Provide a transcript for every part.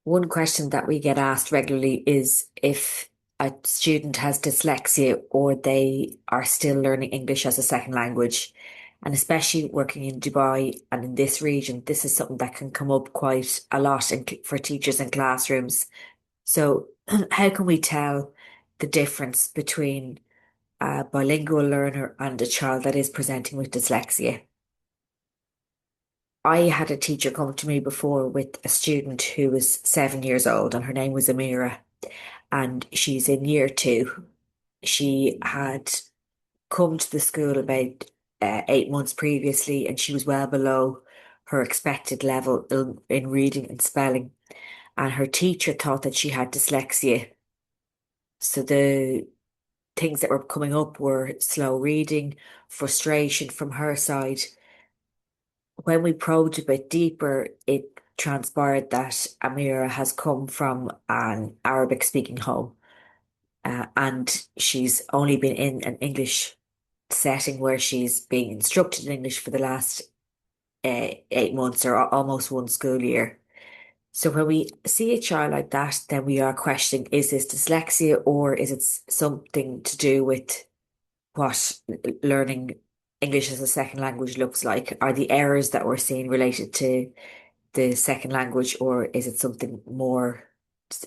One question that we get asked regularly is if a student has dyslexia or they are still learning English as a second language. And especially working in Dubai and in this region, this is something that can come up quite a lot for teachers in classrooms. So, how can we tell the difference between a bilingual learner and a child that is presenting with dyslexia? I had a teacher come to me before with a student who was 7 years old, and her name was Amira, and she's in year two. She had come to the school about 8 months previously, and she was well below her expected level in reading and spelling. And her teacher thought that she had dyslexia. So the things that were coming up were slow reading, frustration from her side. When we probed a bit deeper, it transpired that Amira has come from an Arabic speaking home, and she's only been in an English setting where she's being instructed in English for the last 8 months or almost one school year. So when we see a child like that, then we are questioning, is this dyslexia or is it something to do with what learning English as a second language looks like? Are the errors that we're seeing related to the second language, or is it something more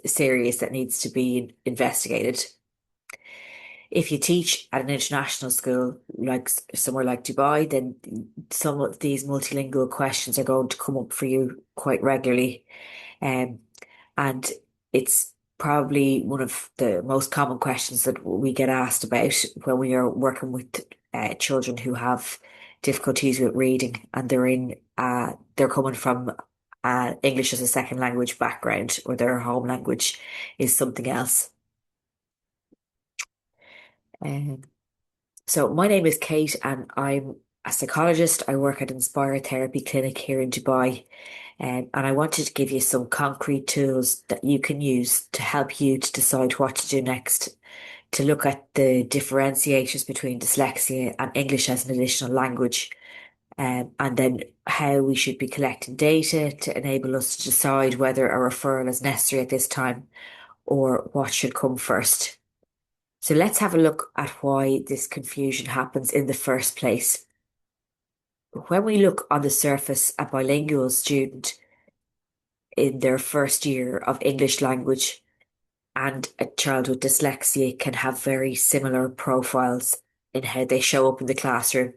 serious that needs to be investigated? If you teach at an international school, like somewhere like Dubai, then some of these multilingual questions are going to come up for you quite regularly. Um, and it's probably one of the most common questions that we get asked about when we are working with children who have difficulties with reading, and they're coming from English as a second language background, or their home language is something else. Um, so my name is Kate, and I'm a psychologist. I work at Inspire Therapy Clinic here in Dubai. And I wanted to give you some concrete tools that you can use to help you to decide what to do next, to look at the differentiators between dyslexia and English as an additional language, and then how we should be collecting data to enable us to decide whether a referral is necessary at this time or what should come first. So let's have a look at why this confusion happens in the first place. When we look on the surface, a bilingual student in their first year of English language and a child with dyslexia can have very similar profiles in how they show up in the classroom.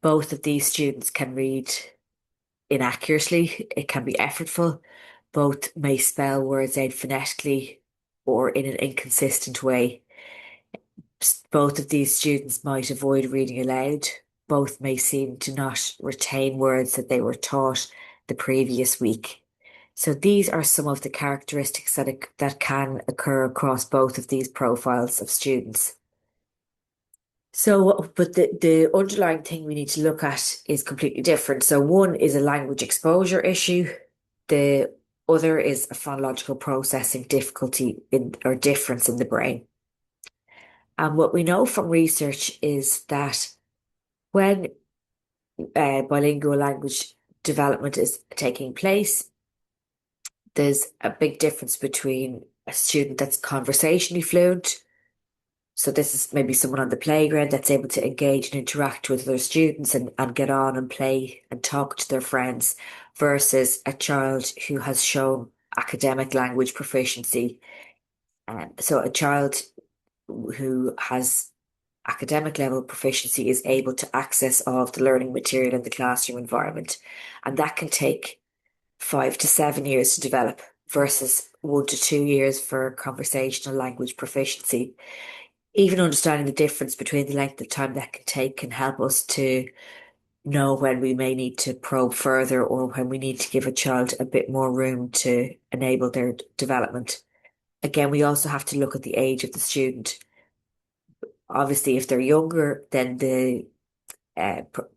Both of these students can read inaccurately, it can be effortful. Both may spell words out phonetically or in an inconsistent way. Both of these students might avoid reading aloud. Both may seem to not retain words that they were taught the previous week. So these are some of the characteristics that can occur across both of these profiles of students. So, but the underlying thing we need to look at is completely different. So one is a language exposure issue. The other is a phonological processing difficulty or difference in the brain. And what we know from research is that when bilingual language development is taking place, there's a big difference between a student that's conversationally fluent. So this is maybe someone on the playground that's able to engage and interact with other students and get on and play and talk to their friends versus a child who has shown academic language proficiency. So a child who has academic level proficiency is able to access all of the learning material in the classroom environment. And that can take 5 to 7 years to develop versus 1 to 2 years for conversational language proficiency. Even understanding the difference between the length of time that can take can help us to know when we may need to probe further or when we need to give a child a bit more room to enable their development. Again, we also have to look at the age of the student. Obviously, if they're younger, then the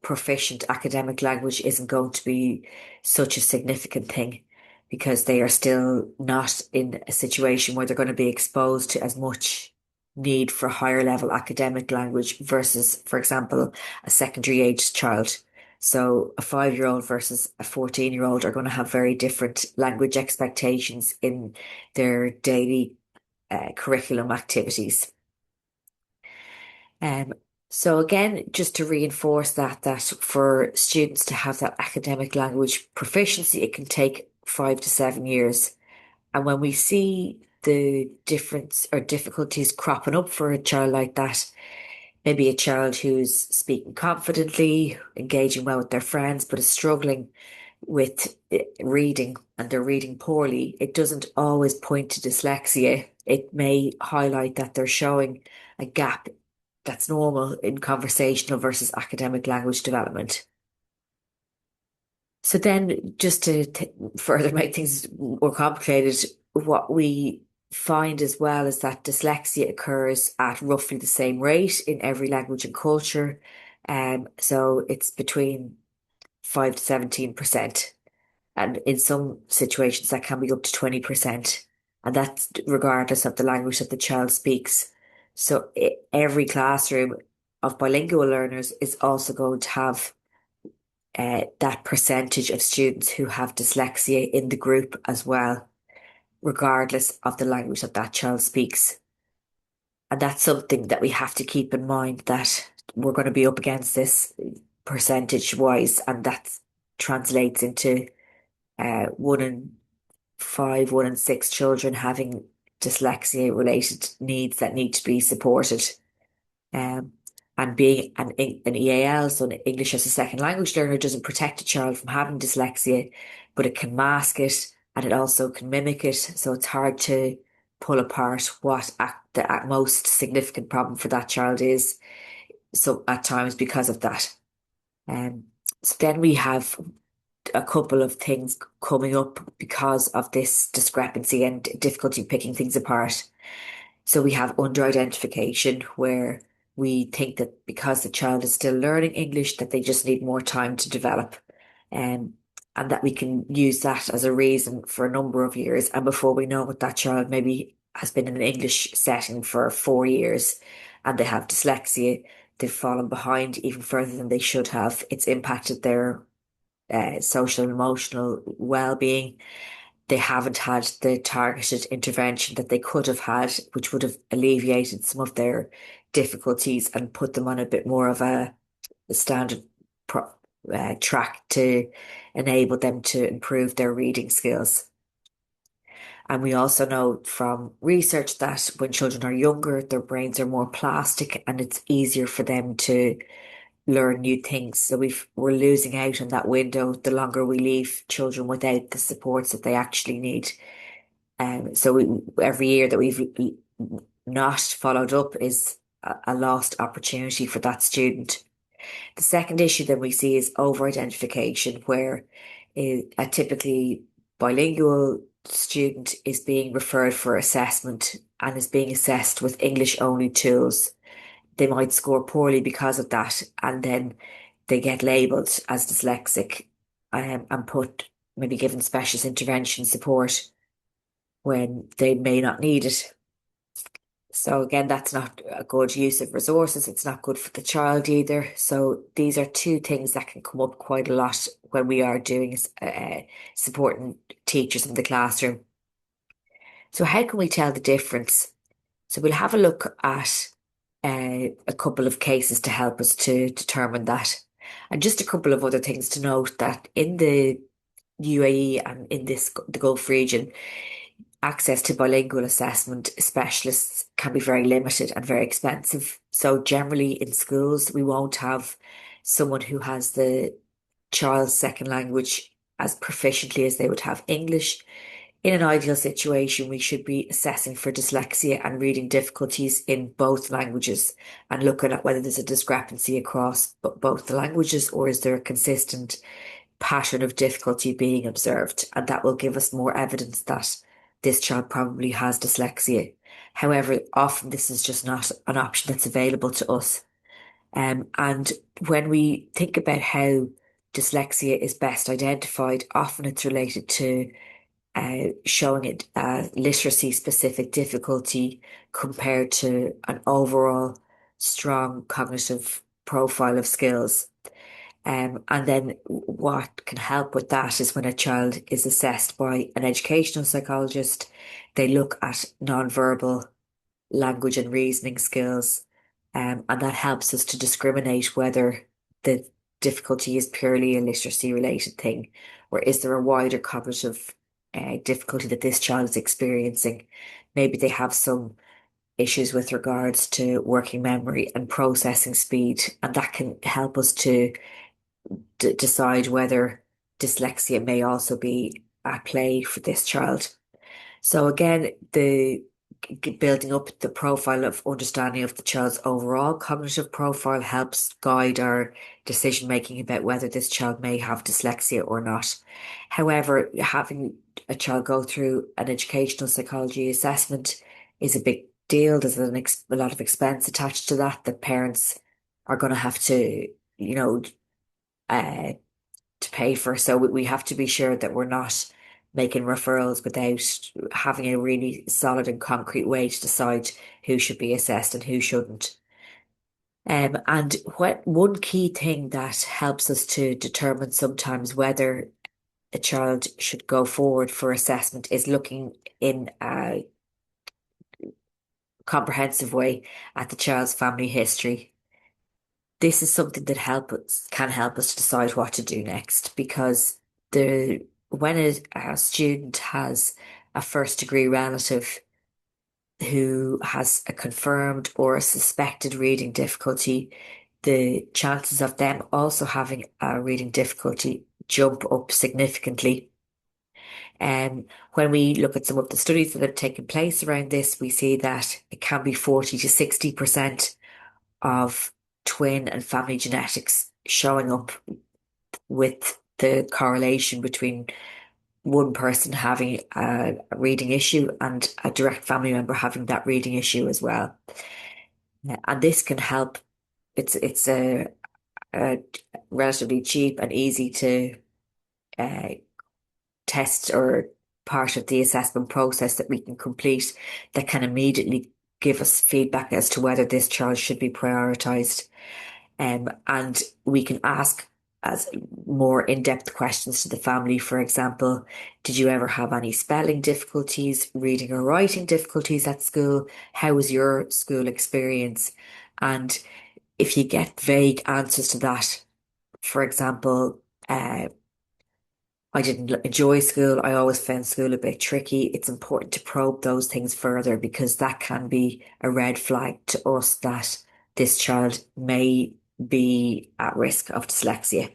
proficient academic language isn't going to be such a significant thing because they are still not in a situation where they're going to be exposed to as much need for higher level academic language versus, for example, a secondary aged child. So a 5-year-old versus a 14-year-old are going to have very different language expectations in their daily curriculum activities. Um, so again, just to reinforce that for students to have that academic language proficiency, it can take 5 to 7 years. And when we see the difference or difficulties cropping up for a child like that, maybe a child who's speaking confidently, engaging well with their friends, but is struggling with reading and they're reading poorly, it doesn't always point to dyslexia. It may highlight that they're showing a gap that's normal in conversational versus academic language development. So then, just to further make things more complicated, what we find as well is that dyslexia occurs at roughly the same rate in every language and culture. So it's between 5 to 17%. And in some situations, that can be up to 20%. And that's regardless of the language that the child speaks. So every classroom of bilingual learners is also going to have that percentage of students who have dyslexia in the group as well, regardless of the language that that child speaks. And that's something that we have to keep in mind that we're going to be up against this percentage wise, and that translates into 1 in 5, 1 in 6 children having dyslexia related needs that need to be supported. Um, and being an EAL, so an English as a second language learner, doesn't protect a child from having dyslexia, but it can mask it and it also can mimic it. So it's hard to pull apart what the most significant problem for that child is. So at times because of that. Um, so then we have a couple of things coming up because of this discrepancy and difficulty picking things apart. So we have under identification where we think that because the child is still learning English, that they just need more time to develop. Um, and that we can use that as a reason for a number of years. And before we know it, that child maybe has been in an English setting for 4 years and they have dyslexia. They've fallen behind even further than they should have. It's impacted their social and emotional well-being. They haven't had the targeted intervention that they could have had, which would have alleviated some of their difficulties and put them on a bit more of a standard track to enable them to improve their reading skills. And we also know from research that when children are younger, their brains are more plastic and it's easier for them to learn new things. So we're losing out on that window the longer we leave children without the supports that they actually need. Every year that we've not followed up is a lost opportunity for that student. The second issue that we see is over-identification, where a typically bilingual student is being referred for assessment and is being assessed with English only tools. They might score poorly because of that, and then they get labelled as dyslexic, and put maybe given specialist intervention support when they may not need it. So again, that's not a good use of resources. It's not good for the child either. So these are two things that can come up quite a lot when we are doing supporting teachers in the classroom. So how can we tell the difference? So we'll have a look at a couple of cases to help us to determine that. And just a couple of other things to note that in the UAE and in the Gulf region, access to bilingual assessment specialists can be very limited and very expensive. So generally in schools, we won't have someone who has the child's second language as proficiently as they would have English. In an ideal situation, we should be assessing for dyslexia and reading difficulties in both languages and looking at whether there's a discrepancy across both the languages or is there a consistent pattern of difficulty being observed. And that will give us more evidence that this child probably has dyslexia. However, often this is just not an option that's available to us. And when we think about how dyslexia is best identified, often it's related to showing it literacy specific difficulty compared to an overall strong cognitive profile of skills. And then what can help with that is when a child is assessed by an educational psychologist, they look at nonverbal language and reasoning skills. And that helps us to discriminate whether the difficulty is purely a literacy related thing, or is there a wider cognitive difficulty that this child is experiencing. Maybe they have some issues with regards to working memory and processing speed, and that can help us to decide whether dyslexia may also be at play for this child. So again, the building up the profile of understanding of the child's overall cognitive profile helps guide our decision making about whether this child may have dyslexia or not. However, having a child go through an educational psychology assessment is a big deal. There's a lot of expense attached to that parents are going to have to, uh, to pay for. So we have to be sure that we're not making referrals without having a really solid and concrete way to decide who should be assessed and who shouldn't. And what one key thing that helps us to determine sometimes whether a child should go forward for assessment is looking in a comprehensive way at the child's family history. This is something that can help us decide what to do next, because when a student has a first degree relative who has a confirmed or a suspected reading difficulty, the chances of them also having a reading difficulty jump up significantly. And when we look at some of the studies that have taken place around this, we see that it can be 40 to 60% of twin and family genetics showing up, with the correlation between one person having a reading issue and a direct family member having that reading issue as well. And this can help. It's a relatively cheap and easy to uh, test, or part of the assessment process that we can complete, that can immediately give us feedback as to whether this child should be prioritized. And we can ask as more in-depth questions to the family. For example, did you ever have any spelling difficulties, reading or writing difficulties at school? How was your school experience? And if you get vague answers to that, for example, I didn't enjoy school, I always found school a bit tricky, it's important to probe those things further, because that can be a red flag to us that this child may be at risk of dyslexia.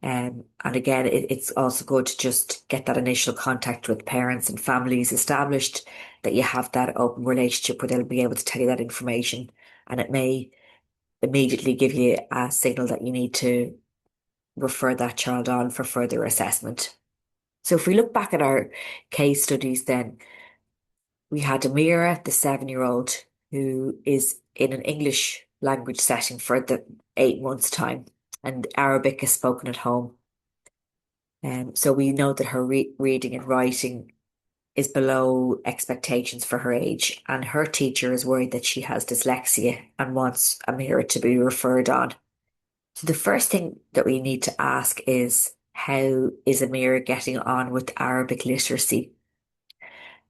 And again, it's also good to just get that initial contact with parents and families established, that you have that open relationship where they'll be able to tell you that information, and it may immediately give you a signal that you need to refer that child on for further assessment. So if we look back at our case studies, then we had Amira, the 7-year-old, who is in an English language setting for the 8 months' time, and Arabic is spoken at home. So we know that her reading and writing is below expectations for her age, and her teacher is worried that she has dyslexia and wants Amira to be referred on. So the first thing that we need to ask is, how is Amira getting on with Arabic literacy?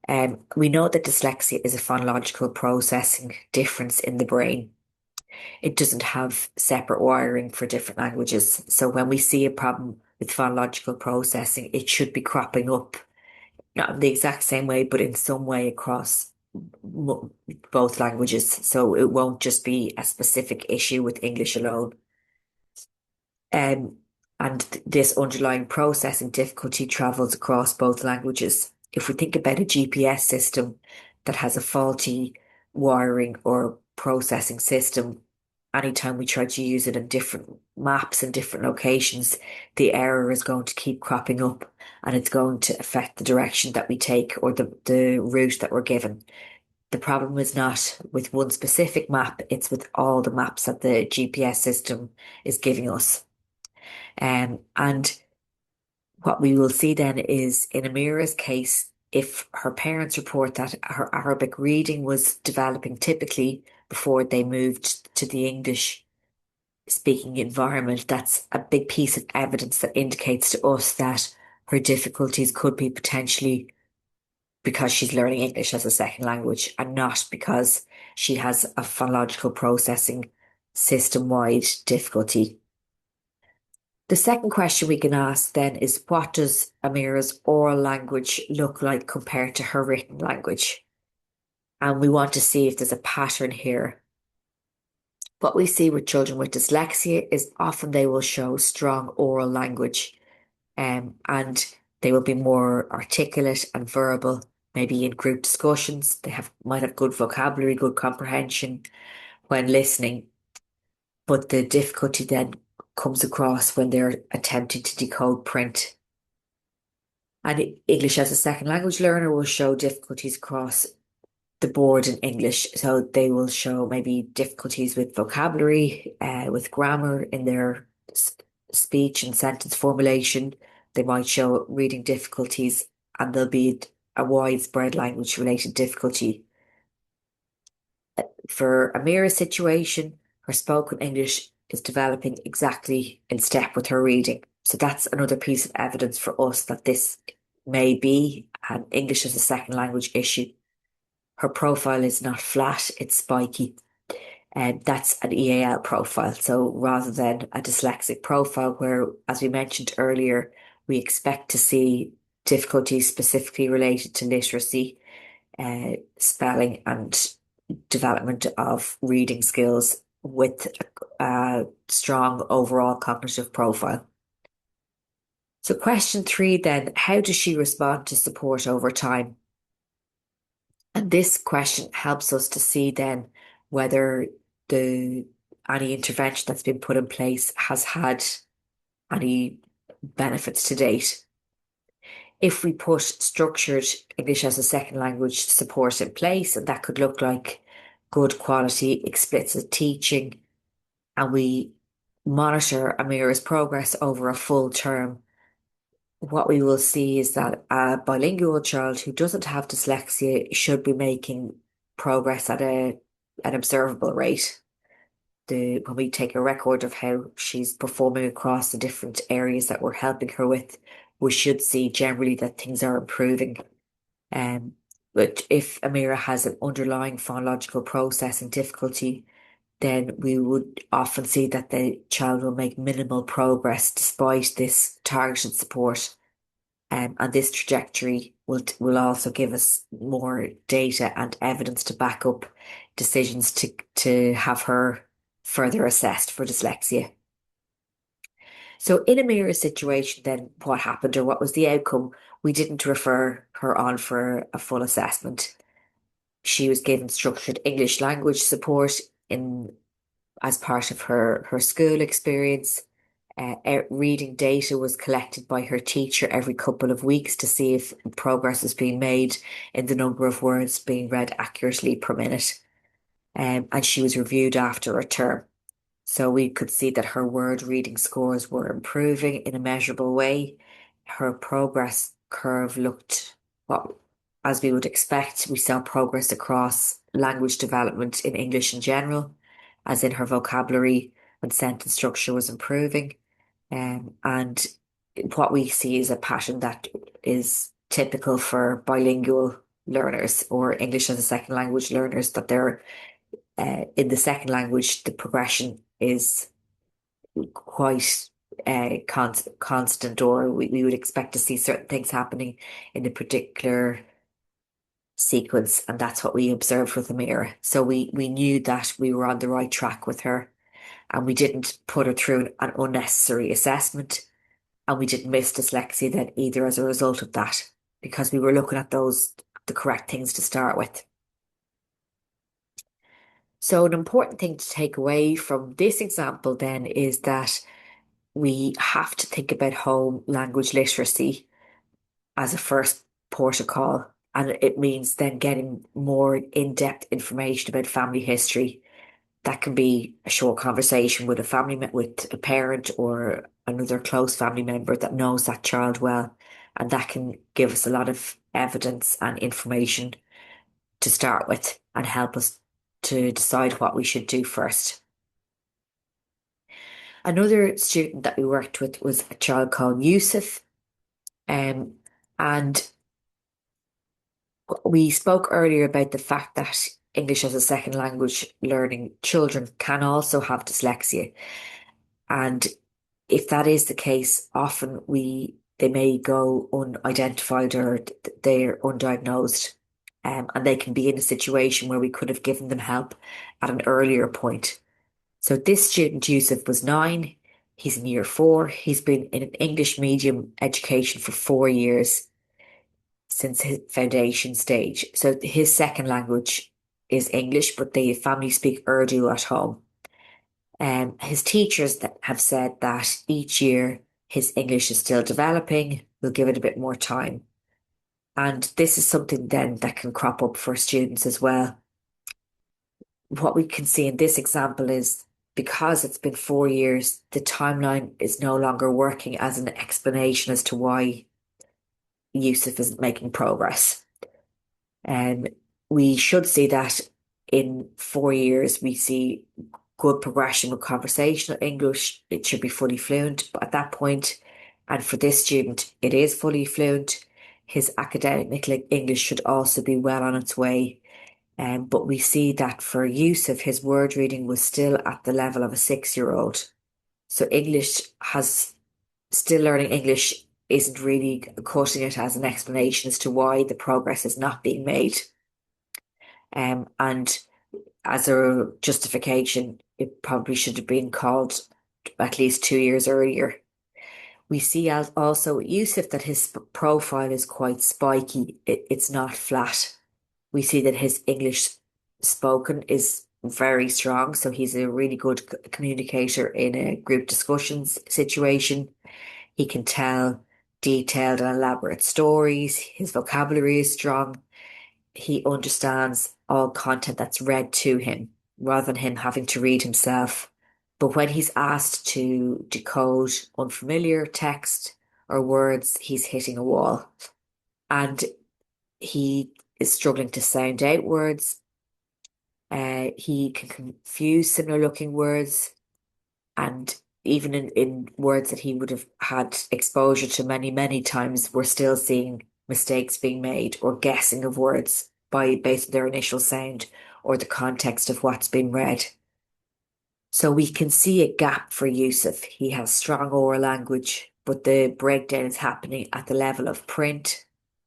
We know that dyslexia is a phonological processing difference in the brain. It doesn't have separate wiring for different languages. So when we see a problem with phonological processing, it should be cropping up, not in the exact same way, but in some way across both languages. So it won't just be a specific issue with English alone. Um, and this underlying processing difficulty travels across both languages. If we think about a GPS system that has a faulty wiring or processing system, anytime we try to use it in different maps and different locations, the error is going to keep cropping up, and it's going to affect the direction that we take, or the route that we're given. The problem is not with one specific map, it's with all the maps that the GPS system is giving us. And what we will see then is, in Amira's case, if her parents report that her Arabic reading was developing typically before they moved to the English speaking environment, that's a big piece of evidence that indicates to us that her difficulties could be potentially because she's learning English as a second language and not because she has a phonological processing system-wide difficulty. The second question we can ask then is, what does Amira's oral language look like compared to her written language? And we want to see if there's a pattern here. What we see with children with dyslexia is often they will show strong oral language, and they will be more articulate and verbal, maybe in group discussions. They might have good vocabulary, good comprehension when listening, but the difficulty then comes across when they're attempting to decode print. And English as a second language learner will show difficulties across the board in English. So they will show maybe difficulties with vocabulary, with grammar in their speech and sentence formulation. They might show reading difficulties, and there'll be a widespread language related difficulty. For Amira's situation, her spoken English is developing exactly in step with her reading. So that's another piece of evidence for us that this may be an English as a second language issue. Her profile is not flat, it's spiky. And that's an EAL profile. So rather than a dyslexic profile where, as we mentioned earlier, we expect to see difficulties specifically related to literacy, spelling and development of reading skills with a strong overall cognitive profile. So question three then, how does she respond to support over time? And this question helps us to see then whether the any intervention that's been put in place has had any benefits to date. If we put structured English as a second language support in place, and that could look like good quality explicit teaching, and we monitor Amira's progress over a full term, what we will see is that a bilingual child who doesn't have dyslexia should be making progress at an observable rate. When we take a record of how she's performing across the different areas that we're helping her with, we should see generally that things are improving. Um, but if Amira has an underlying phonological processing difficulty, then we would often see that the child will make minimal progress despite this targeted support. And this trajectory will also give us more data and evidence to back up decisions to have her further assessed for dyslexia. So in Amira's situation, then what happened or what was the outcome? We didn't refer her on for a full assessment. She was given structured English language support in as part of her school experience. Reading data was collected by her teacher every couple of weeks to see if progress was being made in the number of words being read accurately per minute. And she was reviewed after a term. So we could see that her word reading scores were improving in a measurable way. Her progress curve looked what, as we would expect, we saw progress across language development in English in general, as in her vocabulary and sentence structure was improving. And what we see is a pattern that is typical for bilingual learners or English as a second language learners, that they're in the second language, the progression is quite constant, or we would expect to see certain things happening in a particular sequence, and that's what we observed with Amira. So we knew that we were on the right track with her, and we didn't put her through an unnecessary assessment, and we didn't miss dyslexia then either as a result of that, because we were looking at the correct things to start with. So an important thing to take away from this example then is that we have to think about home language literacy as a first port of call. And it means then getting more in-depth information about family history. That can be a short conversation with with a parent or another close family member that knows that child well. And that can give us a lot of evidence and information to start with and help us to decide what we should do first. Another student that we worked with was a child called Yousuf. Um, and we spoke earlier about the fact that English as a second language learning children can also have dyslexia. And if that is the case, often they may go unidentified or they're undiagnosed. And they can be in a situation where we could have given them help at an earlier point. So this student, Yusuf, was 9. He's in year 4. He's been in an English medium education for 4 years since his foundation stage. So his second language is English, but the family speak Urdu at home. His teachers that have said that each year his English is still developing. We'll give it a bit more time. And this is something then that can crop up for students as well. What we can see in this example is because it's been 4 years, the timeline is no longer working as an explanation as to why Yusuf isn't making progress. Um, we should see that in 4 years, we see good progression with conversational English. It should be fully fluent, but at that point, and for this student, it is fully fluent. His academic English should also be well on its way. But we see that for Yusuf, his word reading was still at the level of a 6-year-old. So English has still learning English isn't really cutting it as an explanation as to why the progress is not being made. And as a justification, it probably should have been called at least 2 years earlier. We see as also with Yusuf that his profile is quite spiky. It's not flat. We see that his English spoken is very strong. So he's a really good communicator in a group discussions situation. He can tell detailed and elaborate stories. His vocabulary is strong. He understands all content that's read to him rather than him having to read himself. But when he's asked to decode unfamiliar text or words, he's hitting a wall. And he is struggling to sound out words. He can confuse similar looking words. And even in words that he would have had exposure to many, many times, we're still seeing mistakes being made or guessing of words by based on their initial sound or the context of what's been read. So we can see a gap for Yusuf. He has strong oral language, but the breakdown is happening at the level of print.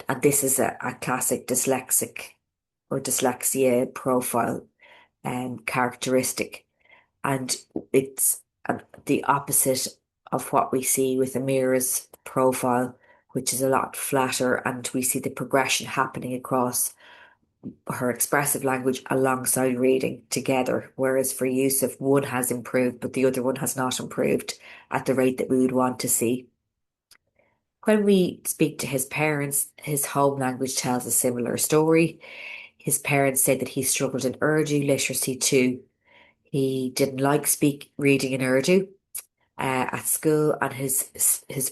And this is a classic dyslexic or dyslexia profile characteristic. And it's the opposite of what we see with Amira's profile, which is a lot flatter, and we see the progression happening across her expressive language alongside reading together. Whereas for Yusuf, one has improved, but the other one has not improved at the rate that we would want to see. When we speak to his parents, his home language tells a similar story. His parents say that he struggled in Urdu literacy too. He didn't like reading in Urdu at school, and his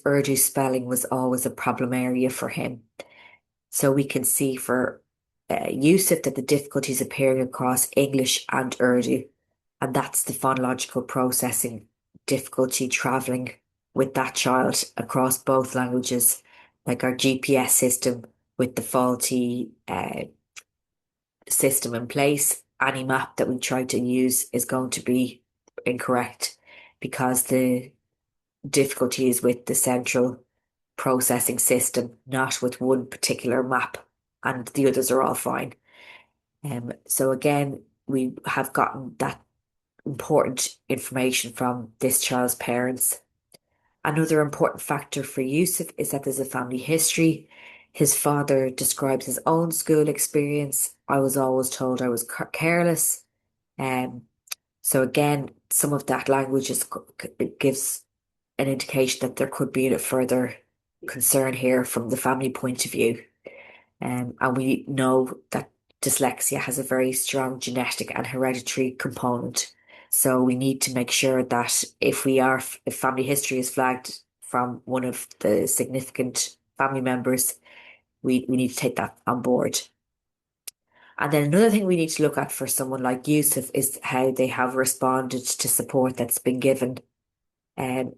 Urdu spelling was always a problem area for him. So we can see for Yusuf that the difficulties appearing across English and Urdu, and that's the phonological processing difficulty traveling with that child across both languages, like our GPS system with the faulty system in place. Any map that we try to use is going to be incorrect because the difficulty is with the central processing system, not with one particular map, and the others are all fine. So again, we have gotten that important information from this child's parents. Another important factor for Yusuf is that there's a family history. His father describes his own school experience. I was always told I was careless. Um, so again, some of that language it gives an indication that there could be a further concern here from the family point of view. And we know that dyslexia has a very strong genetic and hereditary component. So we need to make sure that if family history is flagged from one of the significant family members, we need to take that on board. And then another thing we need to look at for someone like Yusuf is how they have responded to support that's been given.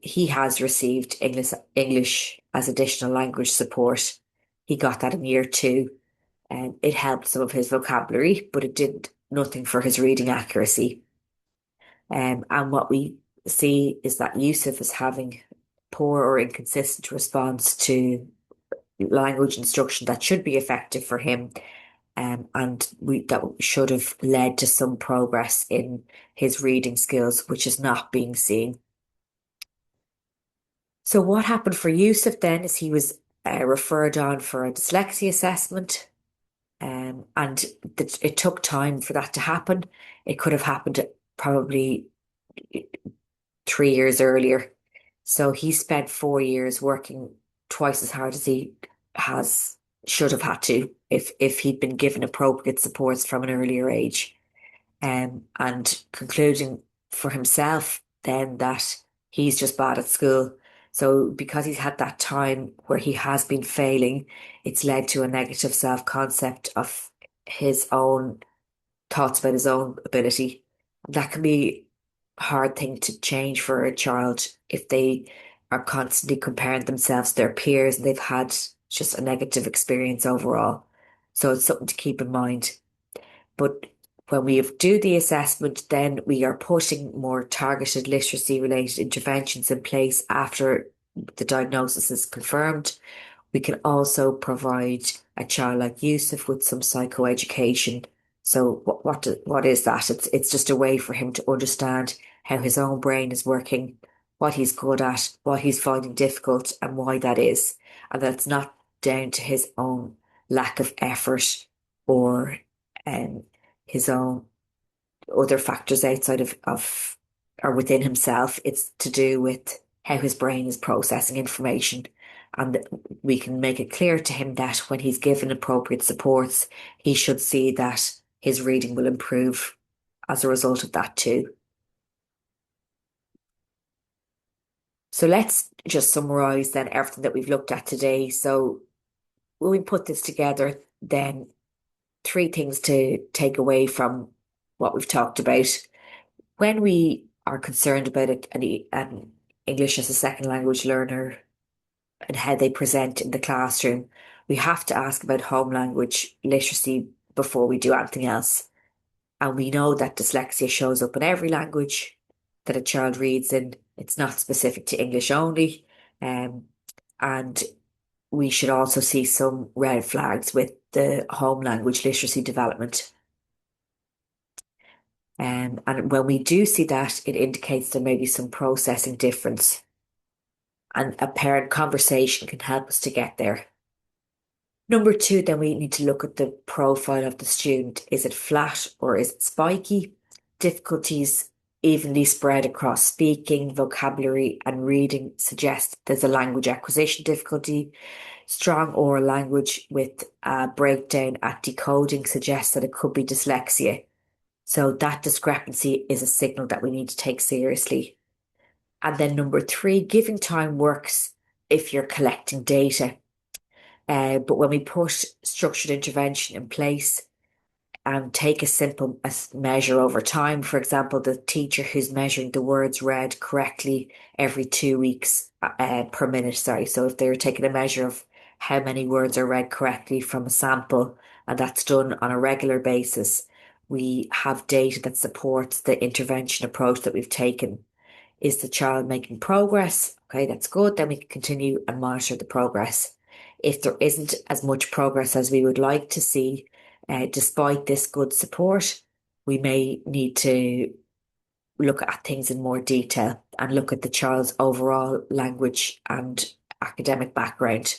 He has received English as additional language support. He got that in year two, and it helped some of his vocabulary, but it did nothing for his reading accuracy. And what we see is that Yousuf is having poor or inconsistent response to language instruction that should be effective for him, and that should have led to some progress in his reading skills, which is not being seen. So what happened for Yousuf then is he was referred on for a dyslexia assessment, and it took time for that to happen. It could have happened probably 3 years earlier. So he spent 4 years working twice as hard as he has should have had to if he'd been given appropriate supports from an earlier age. And concluding for himself then that he's just bad at school. So because he's had that time where he has been failing, it's led to a negative self-concept of his own thoughts about his own ability. That can be a hard thing to change for a child if they are constantly comparing themselves to their peers and they've had just a negative experience overall. So it's something to keep in mind. But when we do the assessment, then we are putting more targeted literacy related interventions in place after the diagnosis is confirmed. We can also provide a child like Yousuf with some psychoeducation. So what is that? It's just a way for him to understand how his own brain is working, what he's good at, what he's finding difficult, and why that is. And that's not down to his own lack of effort or um, his own other factors outside of or within himself. It's to do with how his brain is processing information. And we can make it clear to him that when he's given appropriate supports, he should see that his reading will improve as a result of that too. So let's just summarize then everything that we've looked at today. So when we put this together, then three things to take away from what we've talked about. When we are concerned about an English as a second language learner and how they present in the classroom, we have to ask about home language literacy before we do anything else. And we know that dyslexia shows up in every language that a child reads in. It's not specific to English only. Um, and we should also see some red flags with the home language literacy development. And when we do see that, it indicates there may be some processing difference. And a parent conversation can help us to get there. Number two, then we need to look at the profile of the student. Is it flat or is it spiky? Difficulties evenly spread across speaking, vocabulary, and reading suggest there's a language acquisition difficulty. Strong oral language with a breakdown at decoding suggests that it could be dyslexia. So that discrepancy is a signal that we need to take seriously. And then number three, giving time works if you're collecting data. But when we put structured intervention in place and take a simple measure over time, for example, the teacher who's measuring the words read correctly every 2 weeks per minute, sorry. So if they're taking a measure of how many words are read correctly from a sample, and that's done on a regular basis, we have data that supports the intervention approach that we've taken. Is the child making progress? Okay, that's good. Then we can continue and monitor the progress. If there isn't as much progress as we would like to see, despite this good support, we may need to look at things in more detail and look at the child's overall language and academic background.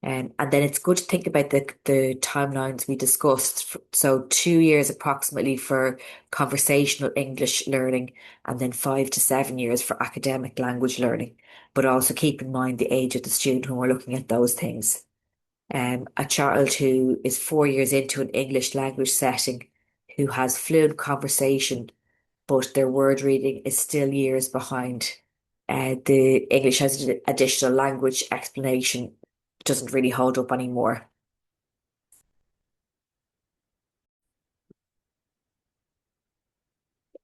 And then it's good to think about the timelines we discussed. So 2 years approximately for conversational English learning, and then 5 to 7 years for academic language learning. But also keep in mind the age of the student when we're looking at those things. A child who is 4 years into an English language setting, who has fluent conversation, but their word reading is still years behind. The English as an additional language explanation doesn't really hold up anymore.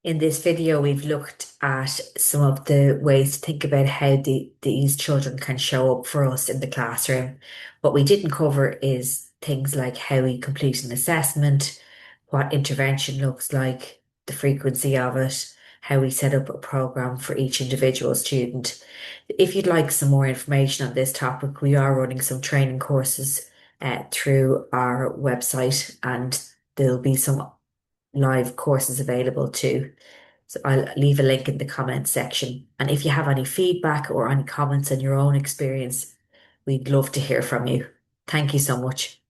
In this video, we've looked at some of the ways to think about how these children can show up for us in the classroom. What we didn't cover is things like how we complete an assessment, what intervention looks like, the frequency of it, how we set up a program for each individual student. If you'd like some more information on this topic, we are running some training courses through our website, and there'll be some live courses available too. So I'll leave a link in the comments section. And if you have any feedback or any comments on your own experience, we'd love to hear from you. Thank you so much.